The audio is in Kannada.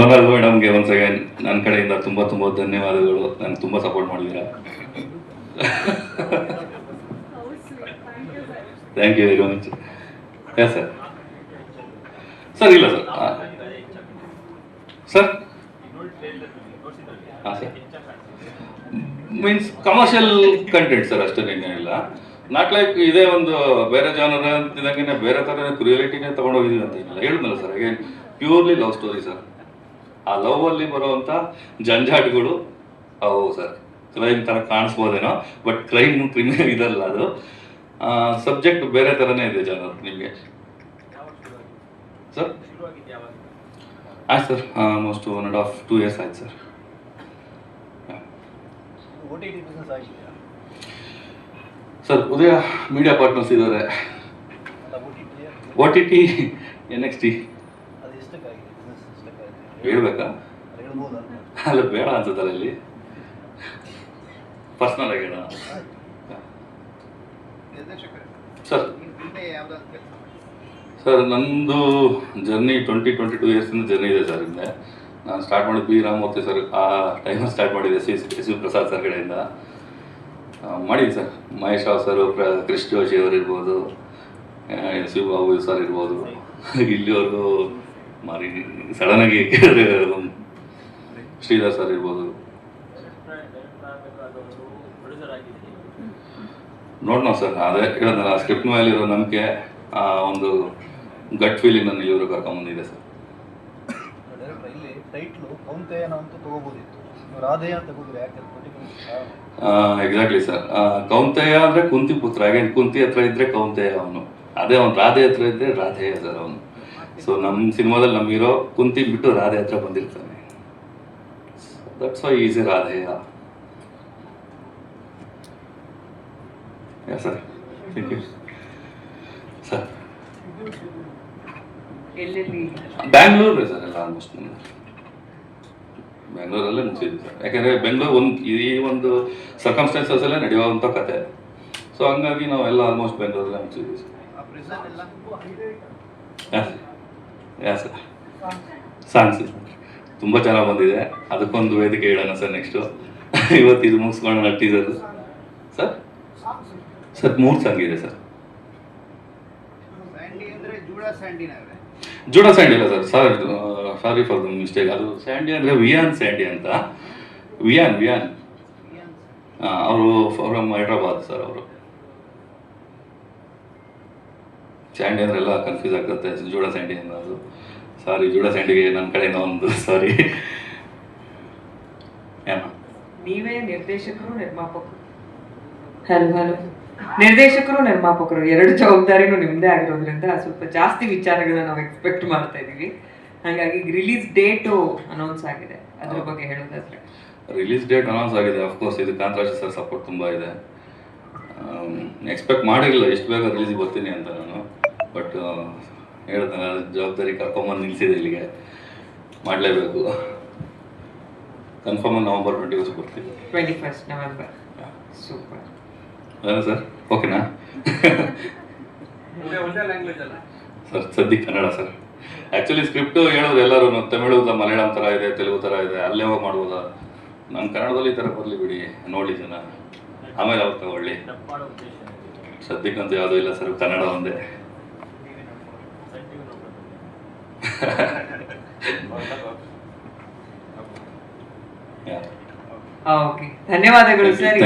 ಸೋನಲ್ ಮೇಡಮ್ಗೆ ಒನ್ಸ್ ಅಗೇನ್ ನನ್ನ ಕಡೆಯಿಂದ ತುಂಬ ತುಂಬ ಧನ್ಯವಾದಗಳು. ನನಗೆ ತುಂಬ ಸಪೋರ್ಟ್ ಮಾಡಿದ್ದೀರಾ. Thank you very much. Yes sir. Sir ಇಲ್ಲ ಸರ್. ಸರ್ ಹಾಂ sir, means commercial content sir, ಅಷ್ಟೇನೇನಿಲ್ಲ. ನಾಟ್ ಲೈಕ್ ಇದೇ ಒಂದು ಬೇರೆ ಜಾನರ್ ಅಂತಿದಂಗೆ ಬೇರೆ ಥರ ಕ್ರಿಯಾಲಿಟಿನೇ ತೊಗೊಂಡೋಗಿದ್ದೀವಿ ಅಂತ ಏನಿಲ್ಲ. ಹೇಳಿದ್ನಲ್ಲ sir, again purely love story sir. ಆ ಲವ್ ಅಲ್ಲಿ ಬರುವಂಥ ಜಂಜಾಟ್ಗಳು ಅವು ಸರ್ ಕ್ರೈಮ್ ಥರ ಕಾಣಿಸ್ಬೋದೇನೋ, ಬಟ್ ಕ್ರಿಮಿನಲ್ ಇದಲ್ಲ ಅದು. ಸಬ್ಜೆಕ್ಟ್ ಬೇರೆ ಥರನೇ ಇದೆ ಜಾನರ್ ನಿಮಗೆ ಸರ್. ಆಯ್ತು ಸರ್, ಆಲ್ಮೋಸ್ಟ್ 1.5-2 years ಆಯ್ತು ಸರ್. ಸರ್ ಉದಯ ಮೀಡಿಯಾ ಪಾರ್ಟ್ನರ್ಸ್ ಇದ್ದಾರೆ. OTT NXT ಹೇಳ್ಬೇಕಾ? ಅಲ್ಲ ಬೇಡ ಅನ್ಸುತ್ತಲ್ಲ ಇಲ್ಲಿ, ಪರ್ಸ್ನಲ್ ಆಗಿ ಹೇಳೋಣ ಸರ್. ಸರ್ ನಂದು ಜರ್ನಿ 20-22 yearsಯಿಂದ ಜರ್ನಿ ಇದೆ ಸರ್. ಹಿಂದೆ ನಾನು ಸ್ಟಾರ್ಟ್ ಮಾಡಿದ್ದು ಬಿ ರಾಮಮೂರ್ತಿ ಸರ್ ಆ ಟೈಮಲ್ಲಿ ಸ್ಟಾರ್ಟ್ ಮಾಡಿದ್ದೆ. ಎಸ್ ವಿ ಪ್ರಸಾದ್ ಸರ್ ಕಡೆಯಿಂದ ಮಾಡಿದ್ವಿ ಸರ್. ಮಹೇಶ್ ರಾವ್ ಸರ್, ಕ್ರಿಶ್ ಜೋಶಿ ಅವರು ಇರ್ಬೋದು, ಎಸ್ ವಿ ಬಾಬು ಸರ್ ಇರ್ಬೋದು, ಇಲ್ಲಿವರೆಗೂ ಮಾರಿ ಸಡನ್ನಾಗಿ ಶ್ರೀಧರ್ ಸರ್ ಇರ್ಬೋದು. ನೋಡೋಣ ಸರ್, ಅದೇ ಹೇಳೋದಲ್ಲ, ಸ್ಕ್ರಿಪ್ಟ್ ಮೇಲೆ ಇರೋ ನಂಬಿಕೆ, ಒಂದು ಗಟ್ ಫೀಲಿಂಗ್ ನನ್ನ ಇವರು ಕರ್ಕೊಂಬಂದಿದೆ ಸರ್. Exactly sir. ಕೌಂತೆಯ ಅಂದರೆ ಕುಂತಿ ಪುತ್ರ. ಹಾಗೇನು ಕುಂತಿ ಹತ್ರ ಇದ್ರೆ ಕೌಂತೆಯ ಅವನು, ಅದೇ ಅವ್ನು ರಾಧೆ ಹತ್ರ ಇದ್ರೆ ರಾಧೆಯ ಸರ್ ಅವನು. ಸೊ ನಮ್ಮ ಸಿನಿಮಾದಲ್ಲಿ ನಮ್ಮ ಹೀರೋ ಕುಂತಿ ಬಿಟ್ಟು ರಾಧೆ ಹತ್ರ ಬಂದಿರ್ತಾನೆ. That's why is a Radheya. Yeah sir, thank you sir. Bangalore sir ಎಲ್ಲ ಆಲ್ಮೋಸ್ಟ್ ಬೆಂಗಳೂರಲ್ಲೇ ಮುಗಿಸಿದ್ವಿ ಸರ್. ಯಾಕೆಂದರೆ ಬೆಂಗಳೂರು ಈ ಒಂದು ಸರ್ಕಮ್ಸ್ಟೆನ್ಸಸ್ಸಲ್ಲೇ ನಡೆಯುವಂಥ ಕತೆ. ಸೊ ಹಂಗಾಗಿ ನಾವೆಲ್ಲ ಆಲ್ಮೋಸ್ಟ್ ಬೆಂಗಳೂರಲ್ಲೇ ಮುಗಿಸಿದ್ವಿ ಸರ್. ಯಾ ಸರ್, ಸಾಂಗ್ಸ್ ತುಂಬ ಚೆನ್ನಾಗಿ ಬಂದಿದೆ. ಅದಕ್ಕೊಂದು ವೇದಿಕೆ ಇಡೋಣ ಸರ್ ನೆಕ್ಸ್ಟು. ಇವತ್ತು ಇದು ಮುಗಿಸ್ಕೊಳ್ಳೋಣ ಟೀಸರ್ ಸರ್. ಸರ್ 3 ಸಾಂಗ್ ಇದೆ ಸರ್. ಜೂಡಾ ಸ್ಯಾಂಡಿ ಇಲ್ಲ sir. Sorry for the mistake. ಅದು ಸ್ಯಾಂಡಿ ಅಂದರೆ ವಿಯಾನ್ ಸ್ಯಾಂಡಿ ಅಂತ. ವಿಯಾನ್ ಅವರು ಫ್ರಮ್ ಹೈದ್ರಾಬಾದ್ ಸರ್. ಅವರು ಸ್ಯಾಂಡಿ ಅಂದರೆ ಎಲ್ಲ ಕನ್ಫ್ಯೂಸ್ ಆಗ್ತದೆ. ಜೂಡಾ ಸ್ಯಾಂಡಿ ಅನ್ನೋದು. ಸಾರಿ, ಜೂಡಾ ಸ್ಯಾಂಡಿಗೆ ನನ್ನ ಕಡೆಯಿಂದ ಒಂದು ಸಾರಿ. ನೀವೇ ನಿರ್ದೇಶಕರು ನಿರ್ಮಾಪಕರು. ಹಲೋ ನಿರ್ದೇಶಕರು ನಿರ್ಮಾಪಕರು ಎರಡು ಜವಾಬ್ದಾರಿನೂ ನಿಮ್ಮದೇ ಆಗಿರೋದ್ರಿಂದ ಸ್ವಲ್ಪ ಜಾಸ್ತಿ ವಿಚಾರಗಳನ್ನ ನಾವು ಎಕ್ಸ್ಪೆಕ್ಟ್ ಮಾಡ್ತಾ ಇದ್ದೀವಿ. ಹಾಗಾಗಿ ರಿಲೀಸ್ ಡೇಟು ಅನೌನ್ಸ್ ಆಗಿದೆ, ಅದ್ರ ಬಗ್ಗೆ ಹೇಳೋದಾದ್ರೆ. ರಿಲೀಸ್ ಡೇಟ್ ಅನೌನ್ಸ್ ಆಗಿದೆ. ಅಫ್ಕೋರ್ಸ್ ಇದು ಕಾಂತರಾಜ್ ಸರ್ ಸಪೋರ್ಟ್ ತುಂಬ ಇದೆ. ಎಕ್ಸ್ಪೆಕ್ಟ್ ಮಾಡಿರಲಿಲ್ಲ ಎಷ್ಟು ಬೇಗ ರಿಲೀಸಿಗೆ ಬರ್ತೀನಿ ಅಂತ ನಾನು. ಬಟ್ ಹೇಳ್ತಾನೆ, ಜವಾಬ್ದಾರಿ ಕರ್ಕೊಂಬಂದು ನಿಲ್ಲಿಸಿದೆ ಇಲ್ಲಿಗೆ. ಮಾಡಲೇಬೇಕು. ಕನ್ಫರ್ಮ್ ನವೆಂಬರ್ 21 ಬರ್ತೀವಿ. 21 ನವೆಂಬರ್. ಸೂಪರ್. ಅಲ್ಲ ಸರ್, ಓಕೆನಾ ಸರ್? ಸದ್ಯಕ್ಕೆ ಕನ್ನಡ ಸರ್. ಆ್ಯಕ್ಚುಲಿ ಸ್ಕ್ರಿಪ್ಟು ಹೇಳಿದ್ರು ಎಲ್ಲರೂ ತಮಿಳು ಮಲಯಾಳಂ ಥರ ಇದೆ, ತೆಲುಗು ಥರ ಇದೆ, ಅಲ್ಲೇ ಹೋಗಿ ಮಾಡ್ಬೋದಾ? ನಮ್ಮ ಕನ್ನಡದಲ್ಲಿ ಈ ಥರ ಬರಲಿ ಬಿಡಿ, ನೋಡಿ ಜನ, ಆಮೇಲೆ ಅವ್ರು ತಗೊಳ್ಳಿ. ಸದ್ಯಕ್ಕಂತೂ ಯಾವುದೂ ಇಲ್ಲ ಸರ್, ಕನ್ನಡ ಒಂದೇ. ಓಕೆ, ಧನ್ಯವಾದಗಳು ಸರ್.